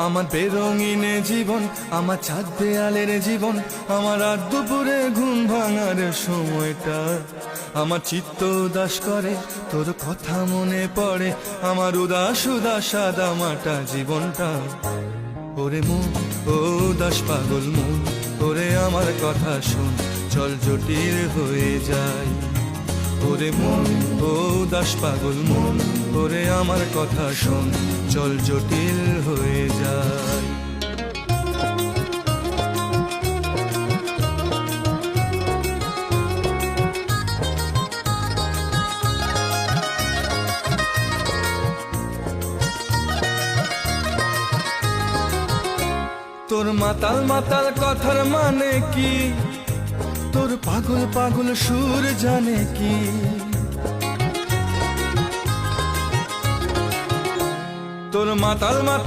আমার বেরঙিনে জীবন, আমার ছাদ দেয়ালের জীবন, আমার রাত দুপুরে ঘুম ভাঙার সময়টা, আমার চিত্ত উদাস করে তোর কথা মনে পড়ে, আমার উদাস উদাস সাদা মাটা জীবনটা। ওরে মন, ও উদাস পাগল মন, ওরে আমার কথা শোন, চল জটিল হয়ে যায়। ওরে মন, ও উদাস পাগল মন, ওরে আমার কথা শোন, চল জটিল হয়ে যায়। তোর মাতাল মাতাল কথার মানে কি, তোর পাগল পাগল সুর জানে কি, তোর মাতাল মাতাল